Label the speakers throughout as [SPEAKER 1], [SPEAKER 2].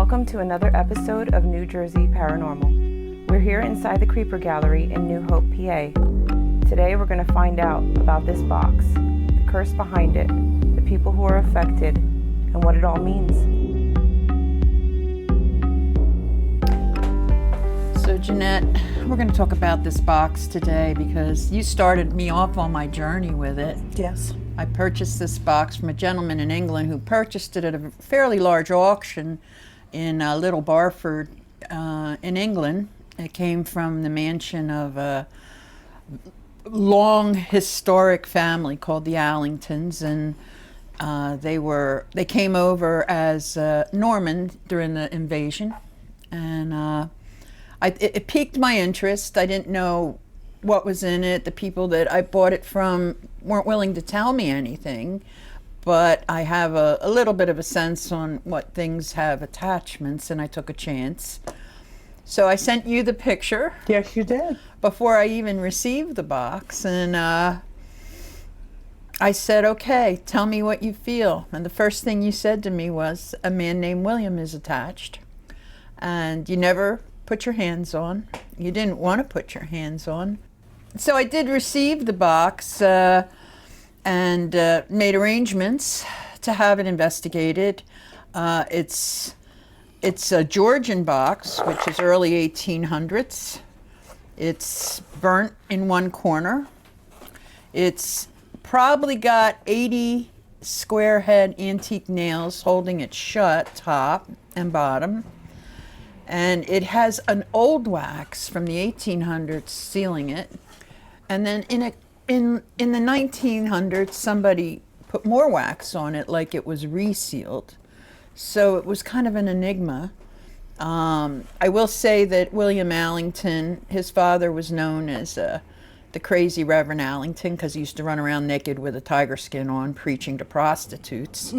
[SPEAKER 1] Welcome to another episode of New Jersey Paranormal. We're here inside the Creeper Gallery in New Hope, PA. Today we're going to find out about this box, the curse behind it, the people who are affected, and what it all means.
[SPEAKER 2] So Jeanette, we're going to talk about this box today because you started me off on my journey with it.
[SPEAKER 3] Yes.
[SPEAKER 2] I purchased this box from a gentleman in England who purchased it at a fairly large auction in Little Barford in England. It came from the mansion of a long historic family called the Allingtons, and they came over as Norman during the invasion, and it piqued my interest. I didn't know what was in it. The people that I bought it from weren't willing to tell me anything, but I have a little bit of a sense on what things have attachments, and I took a chance. So I sent you the picture.
[SPEAKER 3] Yes, you did.
[SPEAKER 2] Before I even received the box, and I said, okay, tell me what you feel. And the first thing you said to me was, a man named William is attached, and you never put your hands on. You didn't want to put your hands on. So I did receive the box and made arrangements to have it investigated. It's a Georgian box, which is early 1800s. It's burnt in one corner. It's probably got 80 square head antique nails holding it shut, top and bottom. And it has an old wax from the 1800s sealing it. And then in the 1900s, somebody put more wax on it like it was resealed. So it was kind of an enigma. I will say that William Allington, his father was known as the crazy Reverend Allington because he used to run around naked with a tiger skin on preaching to prostitutes.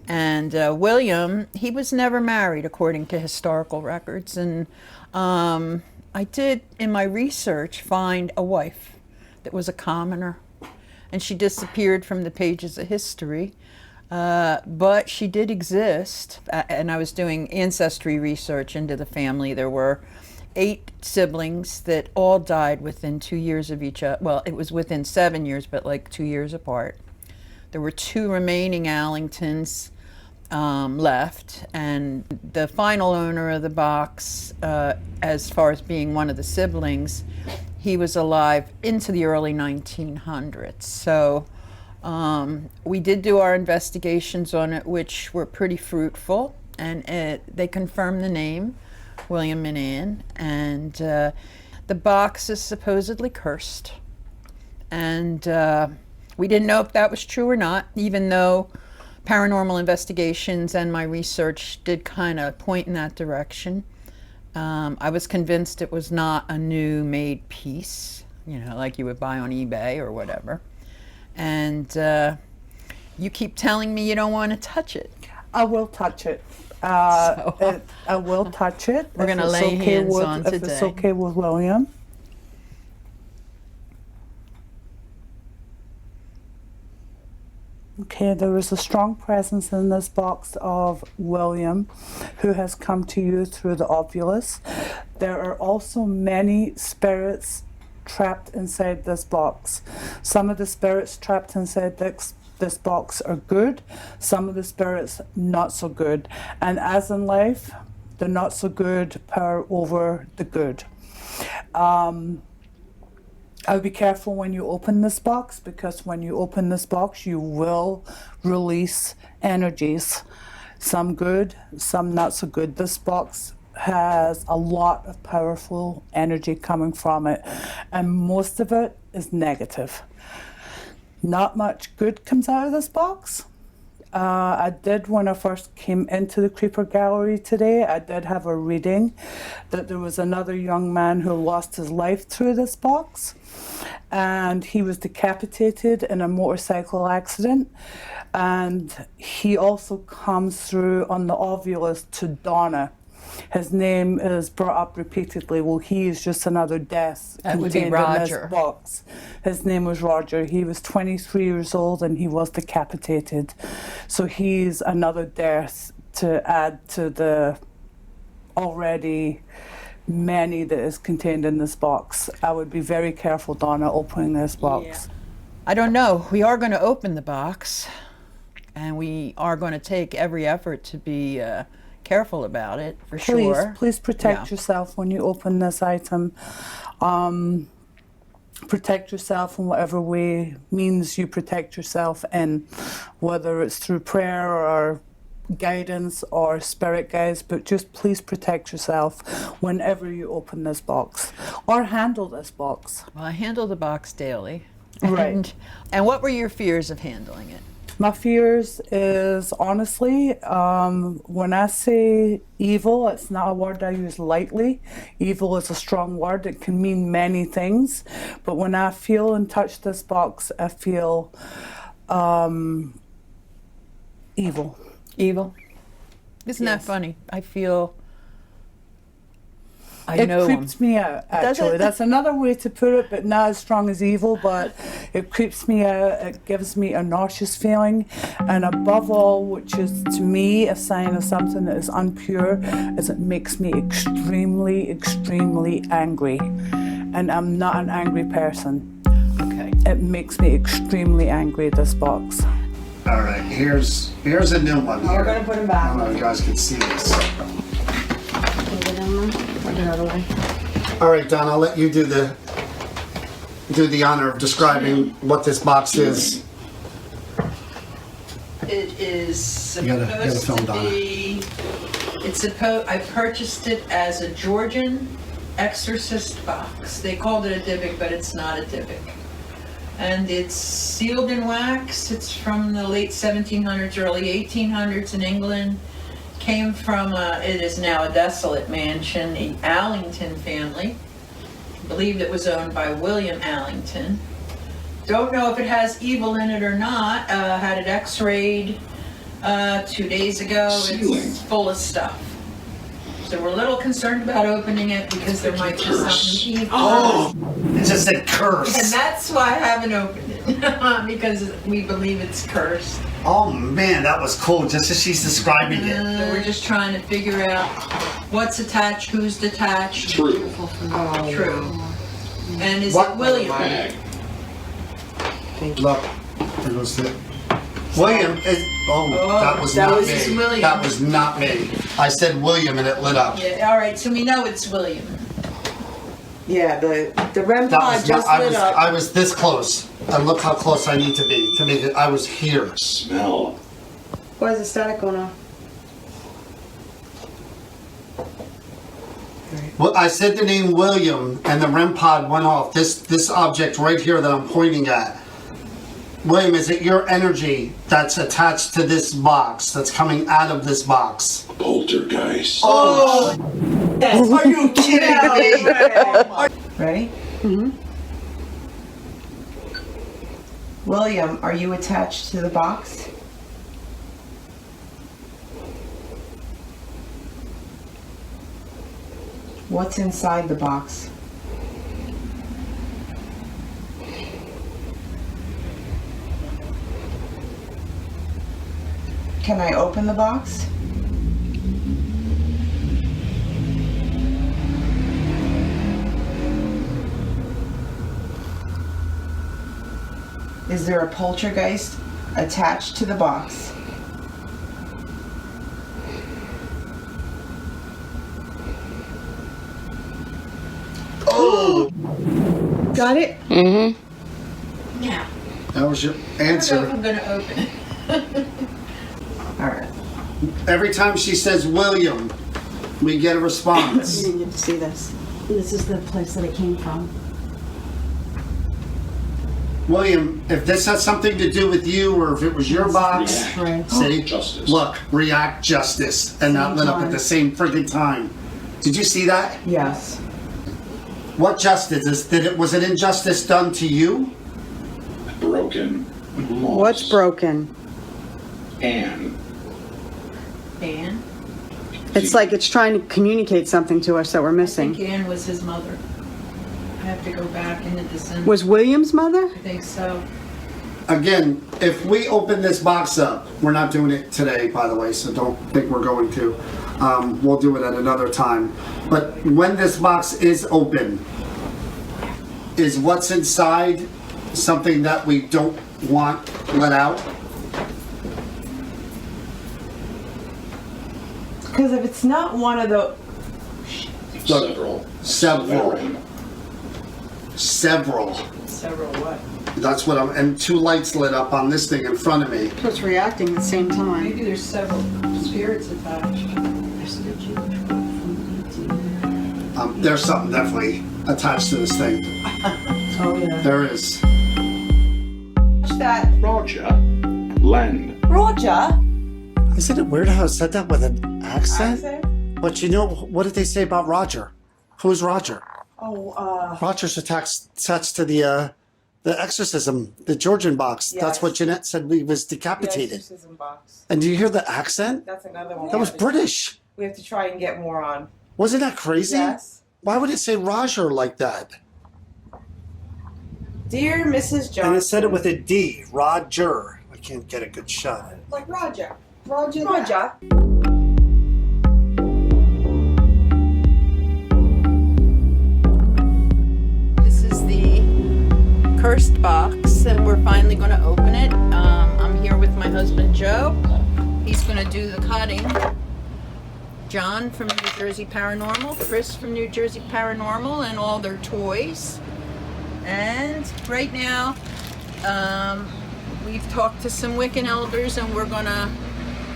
[SPEAKER 2] And William, he was never married according to historical records. And I did, in my research, find a wife that was a commoner. And she disappeared from the pages of history. But she did exist. And I was doing ancestry research into the family. There were 8 siblings that all died within 2 years of each other. Well, it was within 7 years, but like 2 years apart. There were 2 remaining Allingtons left, and the final owner of the box, as far as being one of the siblings, he was alive into the early 1900s. So we did do our investigations on it, which were pretty fruitful, and they confirmed the name, William and Ann, and the box is supposedly cursed. And we didn't know if that was true or not, even though paranormal investigations and my research did kind of point in that direction. I was convinced it was not a new made piece, like you would buy on eBay or whatever. And you keep telling me you don't want to touch it.
[SPEAKER 3] I will touch it.
[SPEAKER 2] I
[SPEAKER 3] will touch it.
[SPEAKER 2] We're going to lay hands on today.
[SPEAKER 3] If it's okay with William. Okay, there is a strong presence in this box of William, who has come to you through the ovulus. There are also many spirits trapped inside this box. Some of the spirits trapped inside this box are good, some of the spirits not so good. And as in life, the not so good power over the good. I would be careful when you open this box, because when you open this box, you will release energies. Some good, some not so good. This box has a lot of powerful energy coming from it, and most of it is negative. Not much good comes out of this box. I did, when I first came into the Creeper Gallery today, I did have a reading that there was another young man who lost his life through this box, and he was decapitated in a motorcycle accident, and he also comes through on the ovulus to Donna. His name is brought up repeatedly. Well, he is just another death contained in this box. His name was Roger. He was 23 years old and he was decapitated. So he's another death to add to the already many that is contained in this box. I would be very careful, Donna, opening this box.
[SPEAKER 2] I don't know. We are going to open the box, and we are going to take every effort to be careful about it, for sure.
[SPEAKER 3] Please protect yourself when you open this item. Protect yourself in whatever way means you protect yourself in, whether it's through prayer or guidance or spirit guides, but just please protect yourself whenever you open this box or handle this box.
[SPEAKER 2] Well, I handle the box daily.
[SPEAKER 3] Right.
[SPEAKER 2] And what were your fears of handling it?
[SPEAKER 3] My fears is, honestly, when I say evil, it's not a word I use lightly. Evil is a strong word. It can mean many things. But when I feel and touch this box, I feel evil.
[SPEAKER 2] Evil? Isn't that funny? I feel...
[SPEAKER 3] It creeps me out, actually. That's another way to put it, but not as strong as evil, but it creeps me out. It gives me a nauseous feeling. And above all, which is to me a sign of something that is impure, is it makes me extremely, extremely angry. And I'm not an angry person.
[SPEAKER 2] Okay.
[SPEAKER 3] It makes me extremely angry, this box.
[SPEAKER 4] All right, here's a new one here.
[SPEAKER 1] We're gonna put them back.
[SPEAKER 4] I don't know if you guys can see this.
[SPEAKER 1] Put it out of the way.
[SPEAKER 4] All right, Don, I'll let you do the honor of describing what this box is.
[SPEAKER 2] It is
[SPEAKER 4] You gotta
[SPEAKER 2] supposed
[SPEAKER 4] film,
[SPEAKER 2] to be... I purchased it as a Georgian exorcist box. They called it a Dybbuk, but it's not a Dybbuk. And it's sealed in wax. It's from the late 1700s, early 1800s in England. Came from, it is now a desolate mansion, the Allington family. I believe it was owned by William Allington. Don't know if it has evil in it or not. Had it x-rayed 2 days ago. It's full of stuff. So we're a little concerned about opening it because there might be something evil.
[SPEAKER 4] Oh, it just said curse.
[SPEAKER 2] And that's why I haven't opened it, because we believe it's cursed.
[SPEAKER 4] Oh man, that was cool, just as she's describing it.
[SPEAKER 2] So we're just trying to figure out what's attached, who's detached.
[SPEAKER 5] True.
[SPEAKER 2] True. And is
[SPEAKER 4] What?
[SPEAKER 2] it William?
[SPEAKER 4] Look, there goes the... William is... Oh, that was
[SPEAKER 2] that
[SPEAKER 4] not
[SPEAKER 2] was
[SPEAKER 4] me.
[SPEAKER 2] William.
[SPEAKER 4] That was not me. I said William and it lit up.
[SPEAKER 2] Yeah, all right, so we know it's William.
[SPEAKER 1] Yeah, the REM
[SPEAKER 4] That
[SPEAKER 1] pod
[SPEAKER 4] was
[SPEAKER 1] just
[SPEAKER 4] not,
[SPEAKER 1] lit up.
[SPEAKER 4] I was this close. And look how close I need to be to make it. I was here.
[SPEAKER 5] Smell.
[SPEAKER 1] Why is the static going off?
[SPEAKER 4] Well, I said the name William, and the REM pod went off. This object right here that I'm pointing at. William, is it your energy that's attached to this box, that's coming out of this box?
[SPEAKER 5] Poltergeist.
[SPEAKER 4] Oh! Are you kidding me?
[SPEAKER 1] Ready? Mm-hmm. William, are you attached to the box? What's inside the box? Can I open the box? Is there a poltergeist attached to the box?
[SPEAKER 4] Oh!
[SPEAKER 1] Got it?
[SPEAKER 2] Yeah.
[SPEAKER 4] That was your
[SPEAKER 2] I don't know if
[SPEAKER 4] answer.
[SPEAKER 2] I'm gonna open it.
[SPEAKER 1] All right.
[SPEAKER 4] Every time she says William, we get a response.
[SPEAKER 1] You didn't get to see this.
[SPEAKER 6] This is the place that it came from.
[SPEAKER 4] William, if this has something to do with you, or if it was your box,
[SPEAKER 6] Right.
[SPEAKER 4] see?
[SPEAKER 5] Justice.
[SPEAKER 4] Look, react justice, and not lit up at the same friggin' time. Did you see that?
[SPEAKER 1] Yes.
[SPEAKER 4] What justice is? Was it injustice done to you?
[SPEAKER 5] Broken.
[SPEAKER 1] What's broken?
[SPEAKER 5] Anne.
[SPEAKER 2] Anne?
[SPEAKER 7] It's like it's trying to communicate something to us that we're
[SPEAKER 2] I
[SPEAKER 7] missing.
[SPEAKER 2] think Anne was his mother. I have to go back into this.
[SPEAKER 7] Was William's mother?
[SPEAKER 2] I think so.
[SPEAKER 4] Again, if we open this box up, we're not doing it today, by the way, so don't think we're going to. we'll do it at another time. But when this box is open, is what's inside something that we don't want let out?
[SPEAKER 1] Because if it's not one of the...
[SPEAKER 5] Several.
[SPEAKER 4] Several.
[SPEAKER 1] Several what?
[SPEAKER 4] That's what I'm, and 2 lights lit up on this thing in front of me.
[SPEAKER 7] So it's reacting at the same time.
[SPEAKER 1] Maybe there's several spirits attached.
[SPEAKER 4] There's something definitely attached to this thing.
[SPEAKER 1] Oh yeah.
[SPEAKER 4] There is.
[SPEAKER 1] That
[SPEAKER 5] Roger. Len.
[SPEAKER 1] Roger.
[SPEAKER 4] Isn't it weird how it said that with an accent?
[SPEAKER 1] Accent?
[SPEAKER 4] But you know, what did they say about Roger? Who's Roger?
[SPEAKER 1] Oh,
[SPEAKER 4] Roger's attached to the exorcism, the Georgian box.
[SPEAKER 1] Yes.
[SPEAKER 4] That's what Jeanette said he was decapitated.
[SPEAKER 1] exorcism box.
[SPEAKER 4] And do you hear the accent?
[SPEAKER 1] That's another one.
[SPEAKER 4] That was British.
[SPEAKER 1] We have to try and get more on.
[SPEAKER 4] Wasn't that crazy?
[SPEAKER 1] Yes.
[SPEAKER 4] Why would it say Roger like that?
[SPEAKER 1] Dear Mrs. Johnson.
[SPEAKER 4] And it said it with a D, Roger. I can't get a good shot.
[SPEAKER 1] like Roger. Roger.
[SPEAKER 2] This is the cursed box, and we're finally going to open it. I'm here with my husband Joe. He's going to do the cutting. John from New Jersey Paranormal, Chris from New Jersey Paranormal, and all their toys. And right now, we've talked to some Wiccan elders, and we're going to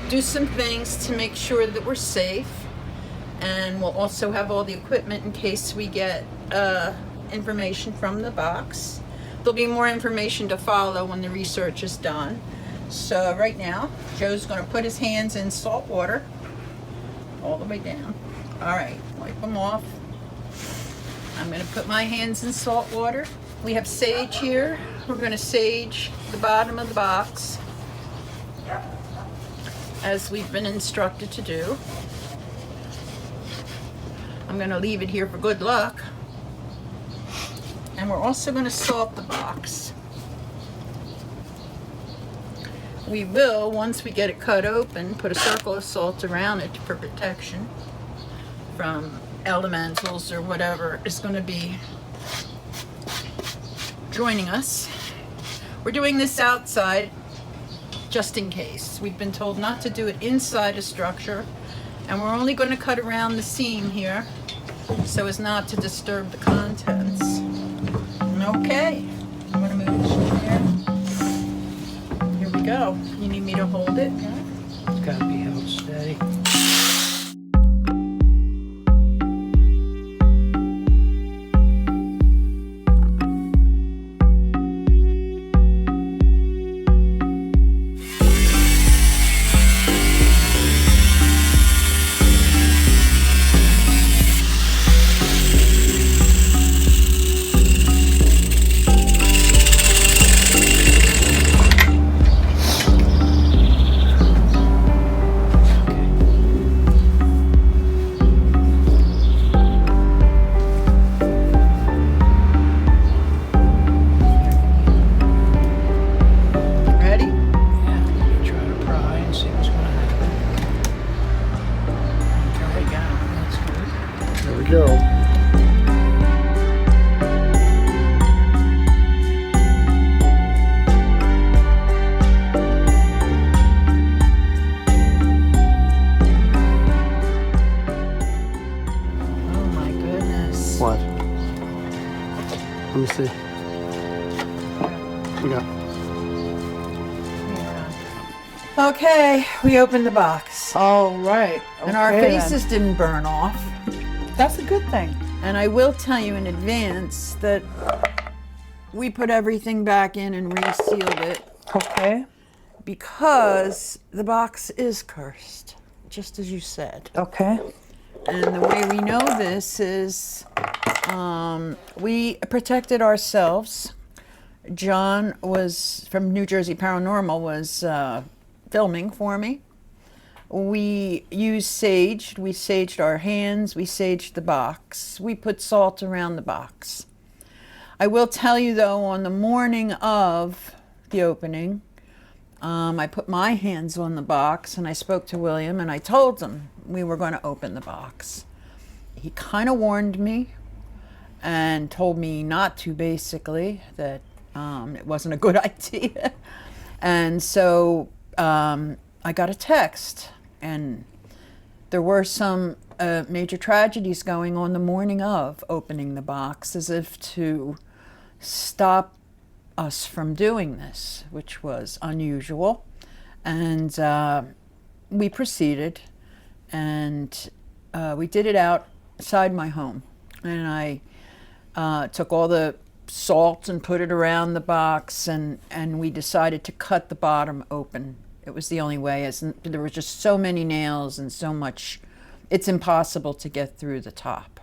[SPEAKER 2] do some things to make sure that we're safe. And we'll also have all the equipment in case we get information from the box. There'll be more information to follow when the research is done. So right now, Joe's going to put his hands in salt water all the way down. All right, wipe them off. I'm going to put my hands in salt water. We have sage here. We're going to sage the bottom of the box as we've been instructed to do. I'm going to leave it here for good luck. And we're also going to salt the box. We will, once we get it cut open, put a circle of salt around it for protection from elementals or whatever is going to be joining us. We're doing this outside just in case. We've been told not to do it inside a structure, and we're only going to cut around the seam here so as not to disturb the contents. Okay, I'm going to move this chair. Here we go. You need me to hold it?
[SPEAKER 8] It's got to be held steady.
[SPEAKER 2] Ready?
[SPEAKER 8] Yeah, you try to pry and see what's going to happen. There we go. That's good.
[SPEAKER 4] There we go.
[SPEAKER 2] Oh my goodness.
[SPEAKER 4] What? Let me see. We got.
[SPEAKER 2] Okay, we opened the box.
[SPEAKER 3] All right.
[SPEAKER 2] And our
[SPEAKER 3] okay then.
[SPEAKER 2] faces didn't burn off.
[SPEAKER 3] That's a good thing.
[SPEAKER 2] And I will tell you in advance that we put everything back in and resealed it
[SPEAKER 3] Okay.
[SPEAKER 2] because the box is cursed, just as you said.
[SPEAKER 3] Okay.
[SPEAKER 2] And the way we know this is we protected ourselves. John was from New Jersey Paranormal was filming for me. We used sage. We saged our hands. We saged the box. We put salt around the box. I will tell you though, on the morning of the opening, I put my hands on the box and I spoke to William and I told him, we were going to open the box. He kind of warned me and told me not to, basically, that it wasn't a good idea. And so I got a text, and there were some major tragedies going on the morning of opening the box, as if to stop us from doing this, which was unusual. And we proceeded, and we did it outside my home. And I took all the salt and put it around the box, and we decided to cut the bottom open. It was the only way, as there were just so many nails and so much, it's impossible to get through the top.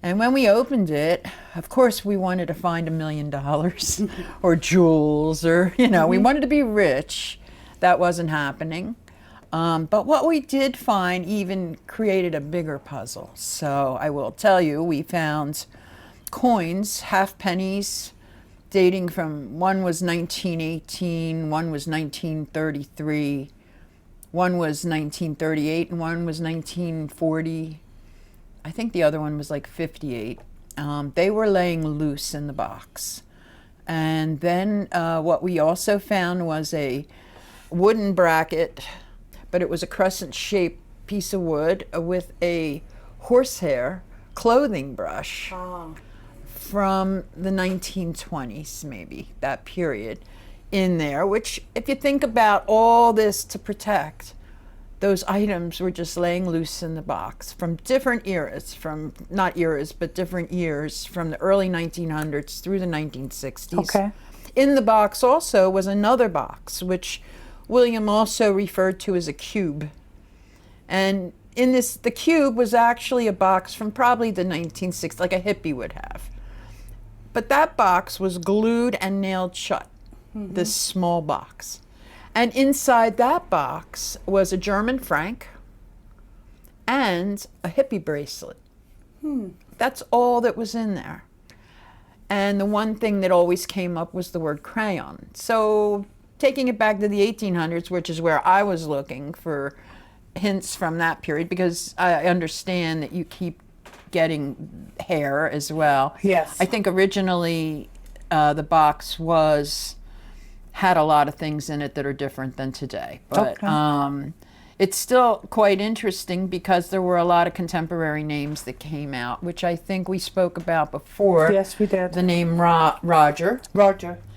[SPEAKER 2] And when we opened it, of course, we wanted to find $1 million or jewels, or, we wanted to be rich. That wasn't happening. But what we did find even created a bigger puzzle. So I will tell you, we found coins, half pennies, dating from, one was 1918, one was 1933, one was 1938, and one was 1940. I think the other one was like 58. They were laying loose in the box. And then what we also found was a wooden bracket, but it was a crescent-shaped piece of wood with a horsehair clothing brush from the 1920s, maybe, that period in there, which, if you think about all this to protect, those items were just laying loose in the box from different eras, not eras, but different years, from the early 1900s through the 1960s.
[SPEAKER 3] Okay.
[SPEAKER 2] In the box also was another box, which William also referred to as a cube. And in this, the cube was actually a box from probably the 1960s, like a hippie would have. But that box was glued and nailed shut, this small box. And inside that box was a German franc and a hippie bracelet. That's all that was in there. And the one thing that always came up was the word crayon. So taking it back to the 1800s, which is where I was looking for hints from that period, because I understand that you keep getting hair as well.
[SPEAKER 3] Yes.
[SPEAKER 2] I think originally the box had a lot of things in it that are different than today. But it's still quite interesting because there were a lot of contemporary names that came out, which I think we spoke about before.
[SPEAKER 3] Yes, we did.
[SPEAKER 2] The name Roger,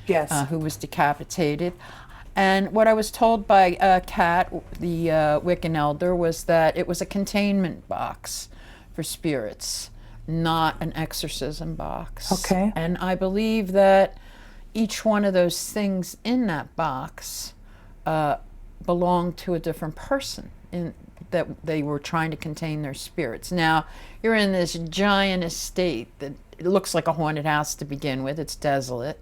[SPEAKER 3] Yes.
[SPEAKER 2] who was decapitated. And what I was told by Kat, the Wiccan elder, was that it was a containment box for spirits, not an exorcism box.
[SPEAKER 3] Okay.
[SPEAKER 2] And I believe that each one of those things in that box belonged to a different person, that they were trying to contain their spirits. Now, you're in this giant estate that it looks like a haunted house to begin with. It's desolate.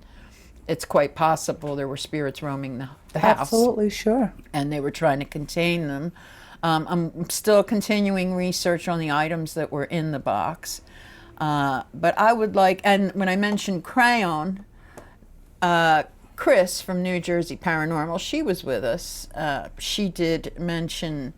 [SPEAKER 2] It's quite possible there were spirits roaming the house.
[SPEAKER 3] Absolutely, sure.
[SPEAKER 2] And they were trying to contain them. I'm still continuing research on the items that were in the box. But I would like, and when I mentioned crayon, Chris from New Jersey Paranormal, she was with us. She did mention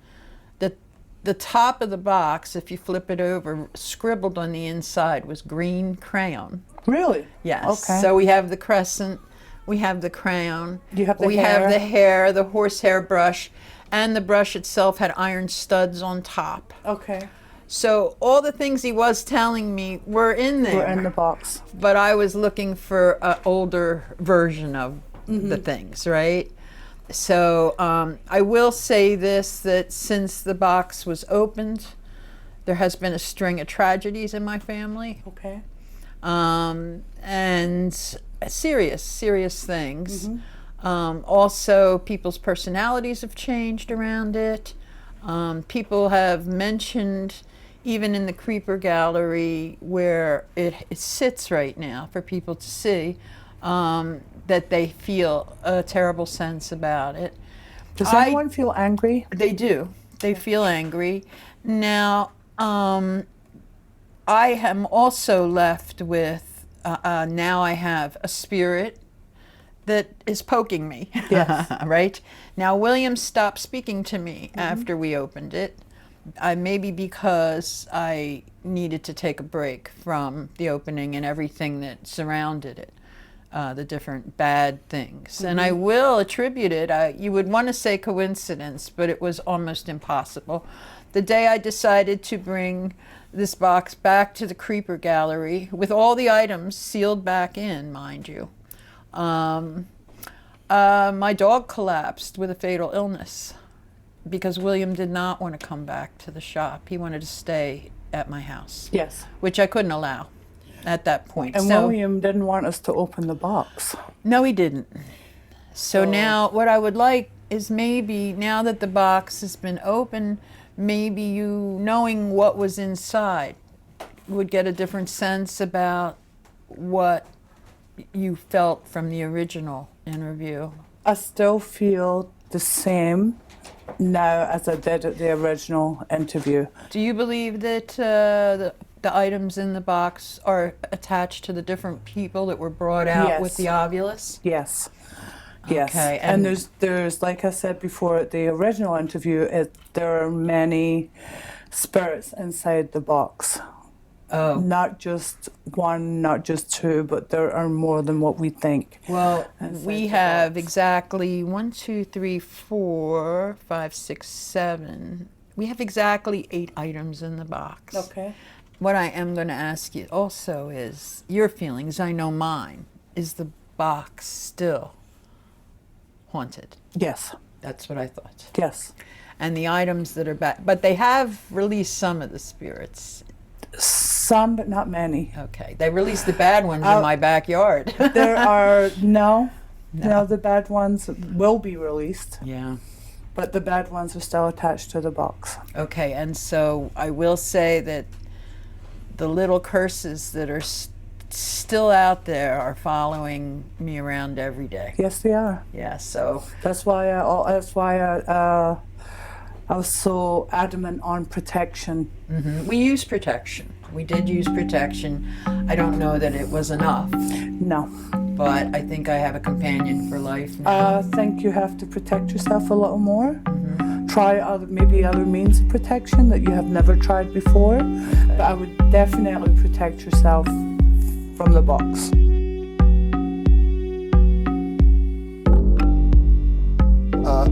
[SPEAKER 2] that the top of the box, if you flip it over, scribbled on the inside was green crayon.
[SPEAKER 3] Really?
[SPEAKER 2] Yes.
[SPEAKER 3] Okay.
[SPEAKER 2] So we have the crescent, we have the crayon,
[SPEAKER 3] You have the
[SPEAKER 2] we
[SPEAKER 3] hair.
[SPEAKER 2] have the hair, the horsehair brush, and the brush itself had iron studs on top.
[SPEAKER 3] Okay.
[SPEAKER 2] So all the things he was telling me were in there.
[SPEAKER 3] We're in the box.
[SPEAKER 2] But I was looking for an older version of the things, right? So I will say this, that since the box was opened, there has been a string of tragedies in my family.
[SPEAKER 3] Okay.
[SPEAKER 2] And serious things. Also, people's personalities have changed around it. People have mentioned, even in the Creeper Gallery, where it sits right now for people to see, that they feel a terrible sense about it.
[SPEAKER 3] Does anyone feel angry?
[SPEAKER 2] They do. They feel angry. Now, I am also left with, now I have a spirit that is poking me.
[SPEAKER 3] Yes.
[SPEAKER 2] Right? Now, William stopped speaking to me after we opened it. Maybe because I needed to take a break from the opening and everything that surrounded it, the different bad things. And I will attribute it, you would want to say coincidence, but it was almost impossible. The day I decided to bring this box back to the Creeper Gallery, with all the items sealed back in, mind you, my dog collapsed with a fatal illness because William did not want to come back to the shop. He wanted to stay at my house.
[SPEAKER 3] Yes.
[SPEAKER 2] Which I couldn't allow at that point.
[SPEAKER 3] And William didn't want us to open the box.
[SPEAKER 2] No, he didn't. So now what I would like is maybe now that the box has been opened, maybe you, knowing what was inside, would get a different sense about what you felt from the original interview.
[SPEAKER 3] I still feel the same now as I did at the original interview.
[SPEAKER 2] Do you believe that the items in the box are attached to the different people that were brought out with the ovulus?
[SPEAKER 3] Yes. Yes.
[SPEAKER 2] Okay,
[SPEAKER 3] and there's like I said before at the original interview, there are many spirits inside the box.
[SPEAKER 2] Oh.
[SPEAKER 3] Not just one, not just two, but there are more than what we think.
[SPEAKER 2] Well, we have exactly 1, 2, 3, 4, 5, 6, 7. We have exactly 8 items in the box.
[SPEAKER 3] Okay.
[SPEAKER 2] What I am going to ask you also is your feelings. I know mine. Is the box still haunted?
[SPEAKER 3] Yes.
[SPEAKER 2] That's what I thought.
[SPEAKER 3] Yes.
[SPEAKER 2] And the items that are back, but they have released some of the spirits.
[SPEAKER 3] Some, but not many.
[SPEAKER 2] Okay. They released the bad ones in my backyard.
[SPEAKER 3] There are, no, the bad ones will be released.
[SPEAKER 2] Yeah.
[SPEAKER 3] But the bad ones are still attached to the box.
[SPEAKER 2] Okay, and so I will say that the little curses that are still out there are following me around every day.
[SPEAKER 3] Yes, they are.
[SPEAKER 2] Yeah, so
[SPEAKER 3] That's why I was so adamant on protection.
[SPEAKER 2] we use protection. We did use protection. I don't know that it was enough,
[SPEAKER 3] No.
[SPEAKER 2] but I think I have a companion for life now.
[SPEAKER 3] I think you have to protect yourself a little more. Try maybe other means of protection that you have never tried before. But I would definitely protect yourself from the box.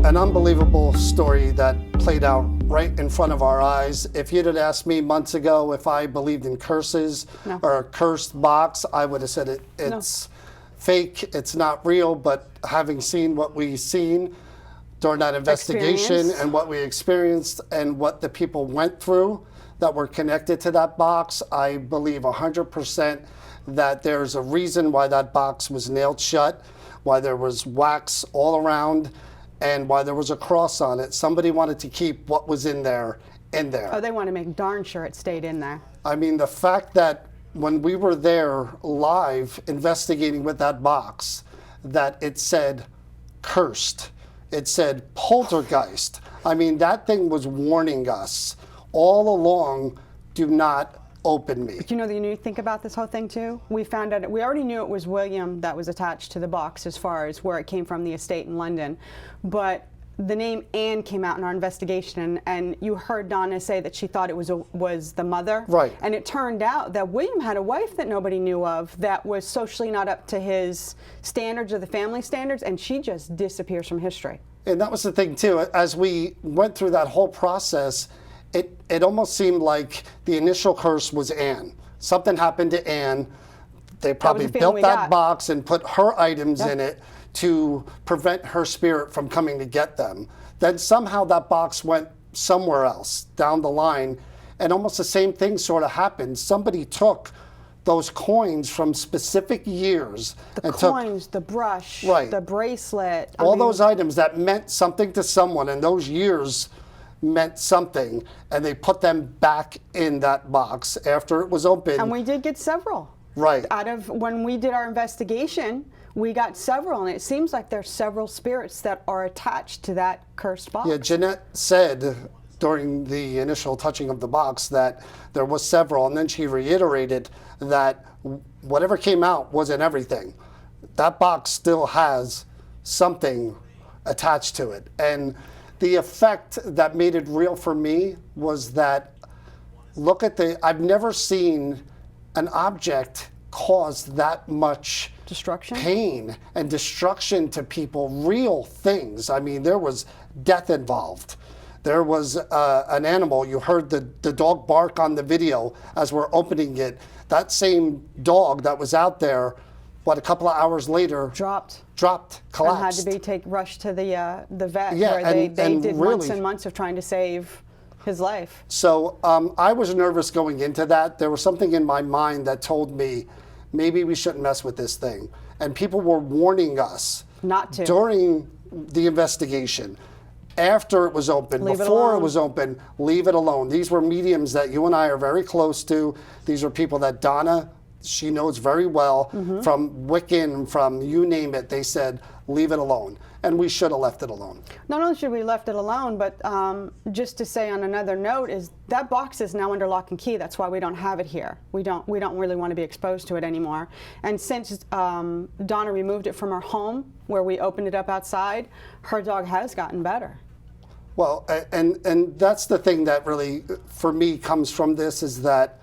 [SPEAKER 4] An unbelievable story that played out right in front of our eyes. If you'd have asked me months ago if I believed in curses or a cursed box, I would have said it's fake, it's not real. But having seen what we've seen during that investigation and what we experienced and what the people went through that were connected to that box, I believe 100% that there's a reason why that box was nailed shut, why there was wax all around, and why there was a cross on it. Somebody wanted to keep what was in there.
[SPEAKER 7] Oh, they want to make darn sure it stayed in there.
[SPEAKER 4] I mean, the fact that when we were there live investigating with that box, that it said cursed, it said poltergeist. I mean, that thing was warning us all along, do not open me.
[SPEAKER 7] Do you know that you think about this whole thing too? We found out, we already knew it was William that was attached to the box as far as where it came from, the estate in London. But the name Anne came out in our investigation, and you heard Donna say that she thought it was the mother.
[SPEAKER 4] Right.
[SPEAKER 7] And it turned out that William had a wife that nobody knew of that was socially not up to his standards or the family standards, and she just disappears from history.
[SPEAKER 4] And that was the thing too. As we went through that whole process, it almost seemed like the initial curse was Anne. Something happened to Anne. They probably built that box and put her items in it to prevent her spirit from coming to get them. Then somehow that box went somewhere else down the line, and almost the same thing sort of happened. Somebody took those coins from specific years.
[SPEAKER 7] The coins, the brush, the bracelet.
[SPEAKER 4] All those items that meant something to someone, and those years meant something, and they put them back in that box after it was open.
[SPEAKER 7] And we did get several.
[SPEAKER 4] Right.
[SPEAKER 7] Out of when we did our investigation, we got several, and it seems like there's several spirits that are attached to that cursed box.
[SPEAKER 4] Yeah, Jeanette said during the initial touching of the box that there was several, and then she reiterated that whatever came out wasn't everything. That box still has something attached to it. And
[SPEAKER 9] the effect that made it real for me was that, I've never seen an object cause that much
[SPEAKER 7] Destruction?
[SPEAKER 9] pain and destruction to people, real things. I mean, there was death involved. There was an animal, you heard the dog bark on the video as we're opening it. That same dog that was out there, a couple of hours later,
[SPEAKER 7] Dropped,
[SPEAKER 9] collapsed.
[SPEAKER 7] and had to be rushed to the vet,
[SPEAKER 9] Yeah,
[SPEAKER 7] where they
[SPEAKER 9] and
[SPEAKER 7] did
[SPEAKER 9] really,
[SPEAKER 7] months and months of trying to save his life.
[SPEAKER 9] So I was nervous going into that. There was something in my mind that told me maybe we shouldn't mess with this thing. And people were warning us
[SPEAKER 7] Not to.
[SPEAKER 9] during the investigation. After it was open,
[SPEAKER 7] Leave it
[SPEAKER 9] before it
[SPEAKER 7] alone.
[SPEAKER 9] was open, leave it alone. These were mediums that you and I are very close to. These are people that Donna, she knows very well,
[SPEAKER 7] Mm-hmm.
[SPEAKER 9] from Wiccan, from you name it. They said, leave it alone. And we should have left it alone.
[SPEAKER 7] Not only should we left it alone, but just to say on another note is that box is now under lock and key. That's why we don't have it here. We don't really want to be exposed to it anymore. And since Donna removed it from her home, where we opened it up outside, her dog has gotten better.
[SPEAKER 9] Well, and that's the thing that really, for me, comes from this, is that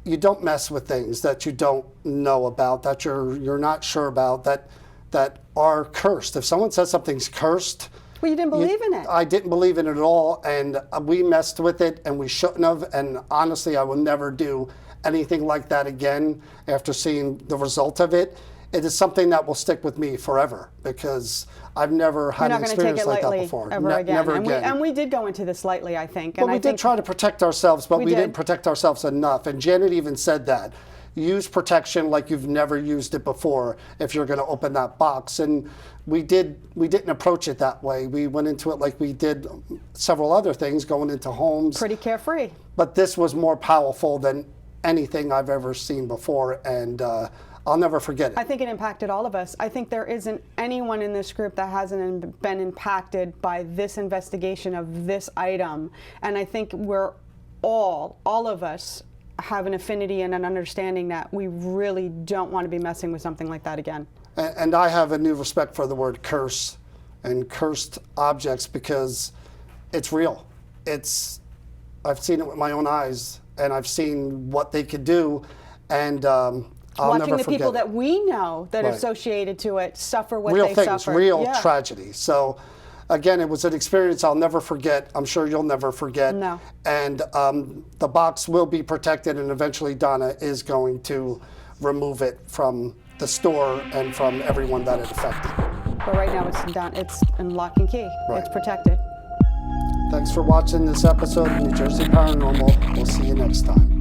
[SPEAKER 9] you don't mess with things that you don't know about, that you're not sure about, that are cursed. If someone says something's cursed,
[SPEAKER 7] Well, you didn't believe in it.
[SPEAKER 9] I didn't believe in it at all, and we messed with it, and we shouldn't have. And honestly, I will never do anything like that again after seeing the result of it. It is something that will stick with me forever, because I've never
[SPEAKER 7] We're
[SPEAKER 9] had
[SPEAKER 7] not
[SPEAKER 9] an
[SPEAKER 7] going to take
[SPEAKER 9] experience
[SPEAKER 7] it
[SPEAKER 9] like that
[SPEAKER 7] lightly
[SPEAKER 9] before.
[SPEAKER 7] ever again.
[SPEAKER 9] Never
[SPEAKER 7] and
[SPEAKER 9] again.
[SPEAKER 7] We did go into this lightly, I think.
[SPEAKER 9] Well,
[SPEAKER 7] And
[SPEAKER 9] we
[SPEAKER 7] I
[SPEAKER 9] did
[SPEAKER 7] think
[SPEAKER 9] try to protect ourselves, but
[SPEAKER 7] We
[SPEAKER 9] we
[SPEAKER 7] did.
[SPEAKER 9] didn't protect ourselves enough. And Janet even said that. Use protection like you've never used it before if you're going to open that box. And we didn't approach it that way. We went into it like we did several other things, going into homes.
[SPEAKER 7] pretty carefree.
[SPEAKER 9] But this was more powerful than anything I've ever seen before, and I'll never forget it.
[SPEAKER 7] I think it impacted all of us. I think there isn't anyone in this group that hasn't been impacted by this investigation of this item. And I think we're all of us have an affinity and an understanding that we really don't want to be messing with something like that again.
[SPEAKER 9] And I have a new respect for the word curse and cursed objects, because it's real. I've seen it with my own eyes, and I've seen what they could do, and I'll
[SPEAKER 7] Watching
[SPEAKER 9] never
[SPEAKER 7] the
[SPEAKER 9] forget
[SPEAKER 7] people
[SPEAKER 9] it.
[SPEAKER 7] that we know that are
[SPEAKER 9] Right.
[SPEAKER 7] associated to it suffer what
[SPEAKER 9] Real
[SPEAKER 7] they
[SPEAKER 9] things,
[SPEAKER 7] suffered.
[SPEAKER 9] real
[SPEAKER 7] Yeah.
[SPEAKER 9] tragedy. So again, it was an experience I'll never forget. I'm sure you'll never forget.
[SPEAKER 7] No.
[SPEAKER 9] And the box will be protected, and eventually Donna is going to remove it from the store and from everyone that it affected.
[SPEAKER 7] But right now it's done. It's in lock and key.
[SPEAKER 9] Right.
[SPEAKER 7] It's protected.
[SPEAKER 9] Thanks for watching this episode of New Jersey Paranormal. We'll see you next time.